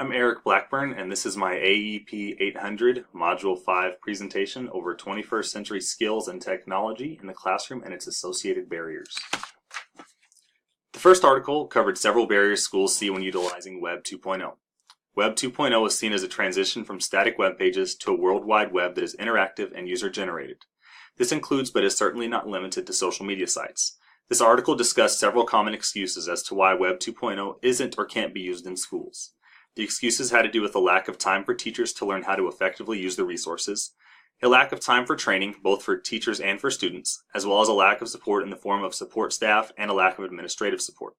I'm Eric Blackburn, and this is my AEP 800 Module 5 presentation over 21st century skills and technology in the classroom and its associated barriers. The first article covered several barriers schools see when utilizing Web 2.0. Web 2.0 is seen as a transition from static web pages to a World Wide Web that is interactive and user-generated. This includes, but is certainly not limited to, social media sites. This article discussed several common excuses as to why Web 2.0 isn't or can't be used in schools. The excuses had to do with a lack of time for teachers to learn how to effectively use the resources, a lack of time for training, both for teachers and for students, as well as a lack of support in the form of support staff and a lack of administrative support.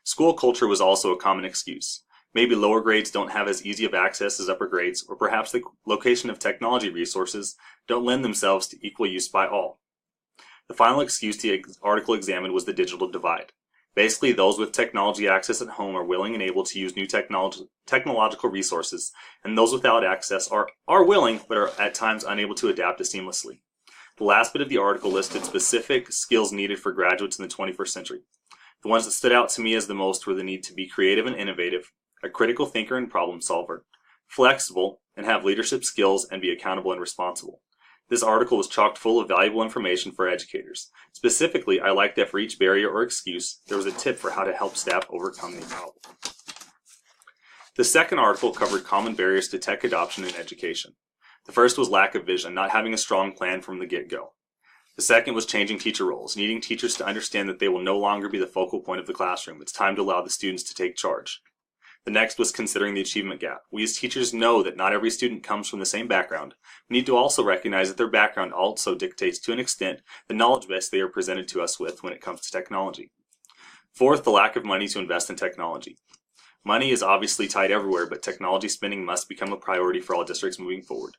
School culture was also a common excuse. Maybe lower grades don't have as easy of access as upper grades, or perhaps the location of technology resources don't lend themselves to equal use by all. The final excuse the article examined was the digital divide. Basically, those with technology access at home are willing and able to use new technological resources, and those without access are willing, but are at times unable to adapt it seamlessly. The last bit of the article listed specific skills needed for graduates in the 21st century. The ones that stood out to me as the most were the need to be creative and innovative, a critical thinker and problem solver, flexible, and have leadership skills and be accountable and responsible. This article was chock full of valuable information for educators. Specifically, I liked that for each barrier or excuse, there was a tip for how to help staff overcome the problem. The second article covered common barriers to tech adoption in education. The first was lack of vision, not having a strong plan from the get-go. The second was changing teacher roles, needing teachers to understand that they will no longer be the focal point of the classroom. It's time to allow the students to take charge. The next was considering the achievement gap. We as teachers know that not every student comes from the same background. We need to also recognize that their background also dictates to an extent the knowledge base they are presented to us with when it comes to technology. Fourth, the lack of money to invest in technology. Money is obviously tight everywhere, but technology spending must become a priority for all districts moving forward.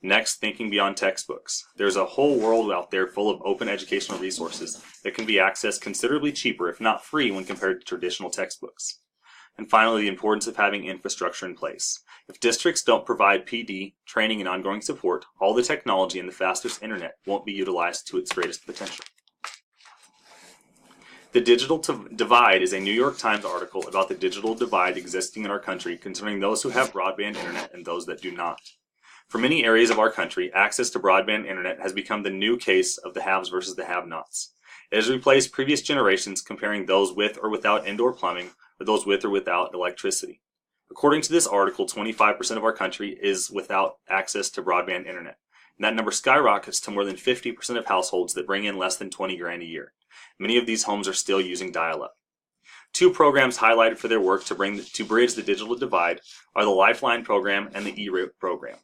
Next, thinking beyond textbooks. There's a whole world out there full of open educational resources that can be accessed considerably cheaper, if not free, when compared to traditional textbooks. And finally, the importance of having infrastructure in place. If districts don't provide PD, training, and ongoing support, all the technology and the fastest internet won't be utilized to its greatest potential. The Digital Divide is a New York Times article about the digital divide existing in our country concerning those who have broadband internet and those that do not. For many areas of our country, access to broadband internet has become the new case of the haves versus the have-nots. It has replaced previous generations comparing those with or without indoor plumbing or those with or without electricity. According to this article, 25% of our country is without access to broadband internet. And that number skyrockets to more than 50% of households that bring in less than $20 grand a year. Many of these homes are still using dial-up. Two programs highlighted for their work to bridge the digital divide are the Lifeline program and the E-Rate program.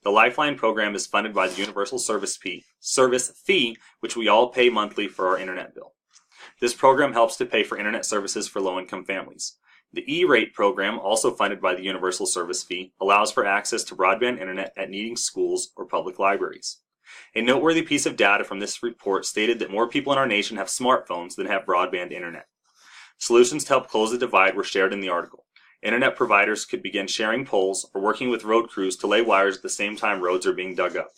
The Lifeline program is funded by the Universal Service Fee, which we all pay monthly for our internet bill. This program helps to pay for internet services for low-income families. The E-Rate program, also funded by the Universal Service Fee, allows for access to broadband internet at needing schools or public libraries. A noteworthy piece of data from this report stated that more people in our nation have smartphones than have broadband internet. Solutions to help close the divide were shared in the article. Internet providers could begin sharing poles or working with road crews to lay wires at the same time roads are being dug up.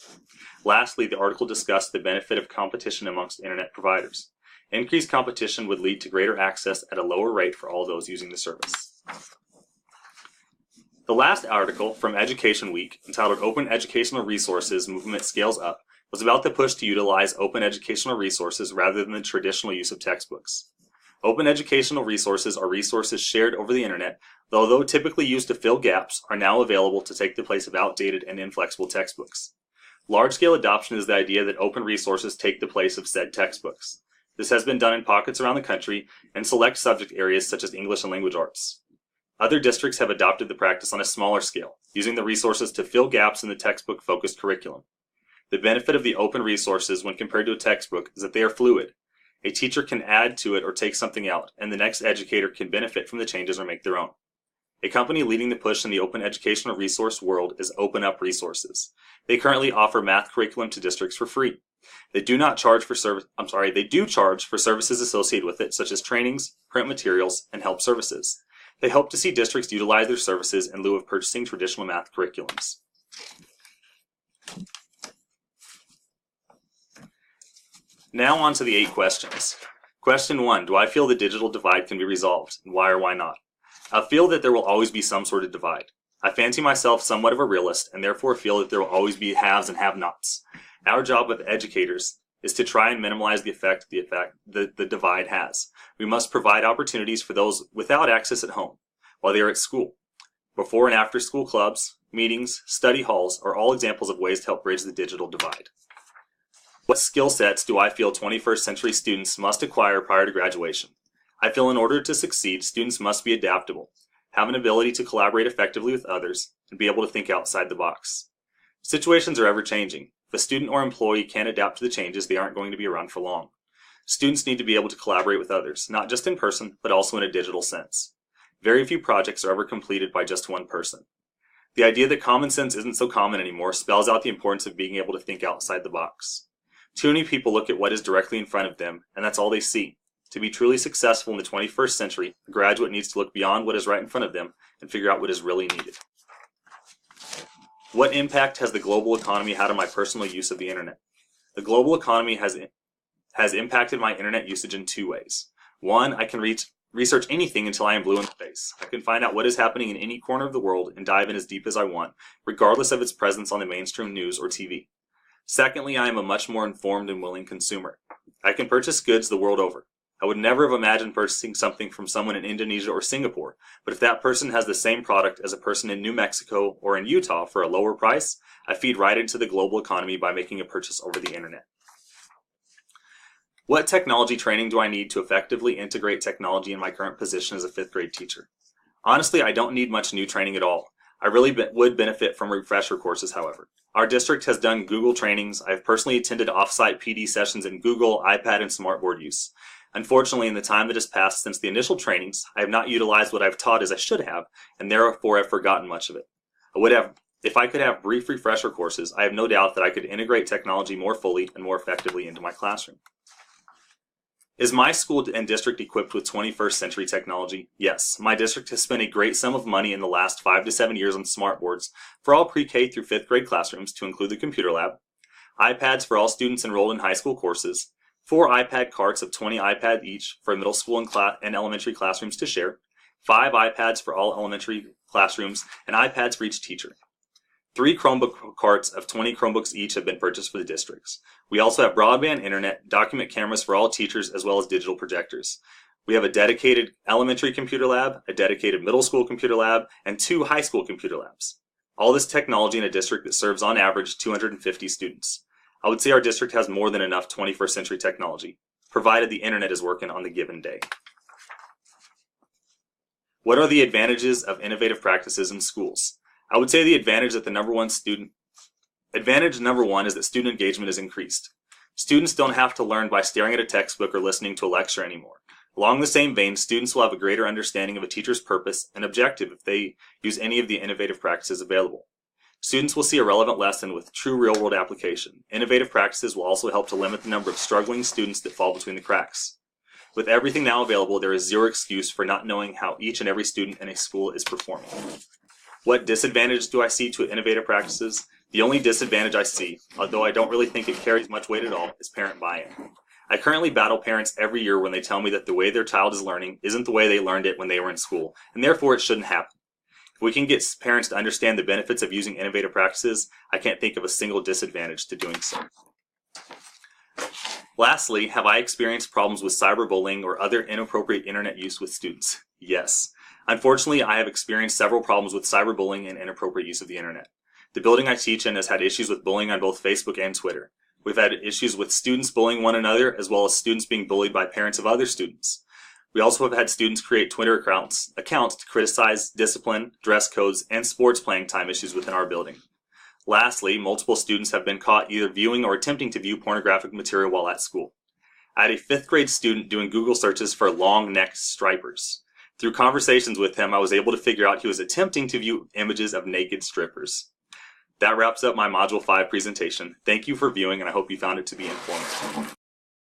Lastly, the article discussed the benefit of competition amongst internet providers. Increased competition would lead to greater access at a lower rate for all those using the service. The last article from Education Week, entitled Open Educational Resources Movement Scales Up, was about the push to utilize open educational resources rather than the traditional use of textbooks. Open educational resources are resources shared over the internet, though typically used to fill gaps, are now available to take the place of outdated and inflexible textbooks. Large-scale adoption is the idea that open resources take the place of said textbooks. This has been done in pockets around the country and select subject areas such as English and language arts. Other districts have adopted the practice on a smaller scale, using the resources to fill gaps in the textbook-focused curriculum. The benefit of the open resources when compared to a textbook is that they are fluid. A teacher can add to it or take something out, and the next educator can benefit from the changes or make their own. A company leading the push in the open educational resource world is Open Up Resources. They currently offer math curriculum to districts for free. They do charge for services associated with it, such as trainings, print materials, and help services. They hope to see districts utilize their services in lieu of purchasing traditional math curriculums. Now on to the 8 questions. Question 1, do I feel the digital divide can be resolved, and why or why not? I feel that there will always be some sort of divide. I fancy myself somewhat of a realist and therefore feel that there will always be haves and have-nots. Our job with educators is to try and minimize the effect the divide has. We must provide opportunities for those without access at home while they are at school. Before and after school clubs, meetings, study halls are all examples of ways to help bridge the digital divide. What skill sets do I feel 21st century students must acquire prior to graduation? I feel in order to succeed, students must be adaptable, have an ability to collaborate effectively with others, and be able to think outside the box. Situations are ever changing. If a student or employee can't adapt to the changes, they aren't going to be around for long. Students need to be able to collaborate with others, not just in person, but also in a digital sense. Very few projects are ever completed by just one person. The idea that common sense isn't so common anymore spells out the importance of being able to think outside the box. Too many people look at what is directly in front of them, and that's all they see. To be truly successful in the 21st century, a graduate needs to look beyond what is right in front of them and figure out what is really needed. What impact has the global economy had on my personal use of the internet? The global economy has impacted my internet usage in two ways. One, I can research anything until I am blue in the face. I can find out what is happening in any corner of the world and dive in as deep as I want, regardless of its presence on the mainstream news or TV. Secondly, I am a much more informed and willing consumer. I can purchase goods the world over. I would never have imagined purchasing something from someone in Indonesia or Singapore, but if that person has the same product as a person in New Mexico or in Utah for a lower price, I feed right into the global economy by making a purchase over the internet. What technology training do I need to effectively integrate technology in my current position as a 5th grade teacher? Honestly, I don't need much new training at all. I really would benefit from refresher courses, however. Our district has done Google trainings. I have personally attended off-site PD sessions in Google, iPad, and smartboard use. Unfortunately, in the time that has passed since the initial trainings, I have not utilized what I've taught as I should have, and therefore have forgotten much of it. If I could have brief refresher courses, I have no doubt that I could integrate technology more fully and more effectively into my classroom. Is my school and district equipped with 21st century technology? Yes. My district has spent a great sum of money in the last 5 to 7 years on smartboards for all pre-K through 5th grade classrooms to include the computer lab, iPads for all students enrolled in high school courses, 4 iPad carts of 20 iPads each for middle school and elementary classrooms to share, 5 iPads for all elementary classrooms, and iPads for each teacher. 3 Chromebook carts of 20 Chromebooks each have been purchased for the districts. We also have broadband internet, document cameras for all teachers, as well as digital projectors. We have a dedicated elementary computer lab, a dedicated middle school computer lab, and 2 high school computer labs. All this technology in a district that serves on average 250 students. I would say our district has more than enough 21st century technology, provided the internet is working on the given day. What are the advantages of innovative practices in schools? I would say the advantage number one is that student engagement is increased. Students don't have to learn by staring at a textbook or listening to a lecture anymore. Along the same vein, students will have a greater understanding of a teacher's purpose and objective if they use any of the innovative practices available. Students will see a relevant lesson with true real-world application. Innovative practices will also help to limit the number of struggling students that fall between the cracks. With everything now available, there is zero excuse for not knowing how each and every student in a school is performing. What disadvantage do I see to innovative practices? The only disadvantage I see, although I don't really think it carries much weight at all, is parent buy-in. I currently battle parents every year when they tell me that the way their child is learning isn't the way they learned it when they were in school, and therefore it shouldn't happen. If we can get parents to understand the benefits of using innovative practices, I can't think of a single disadvantage to doing so. Lastly, have I experienced problems with cyberbullying or other inappropriate internet use with students? Yes. Unfortunately, I have experienced several problems with cyberbullying and inappropriate use of the internet. The building I teach in has had issues with bullying on both Facebook and Twitter. We've had issues with students bullying one another, as well as students being bullied by parents of other students. We also have had students create Twitter accounts to criticize discipline, dress codes, and sports playing time issues within our building. Lastly, multiple students have been caught either viewing or attempting to view pornographic material while at school. I had a 5th grade student doing Google searches for long-necked stripers. Through conversations with him, I was able to figure out he was attempting to view images of naked strippers. That wraps up my Module 5 presentation. Thank you for viewing, and I hope you found it to be informative.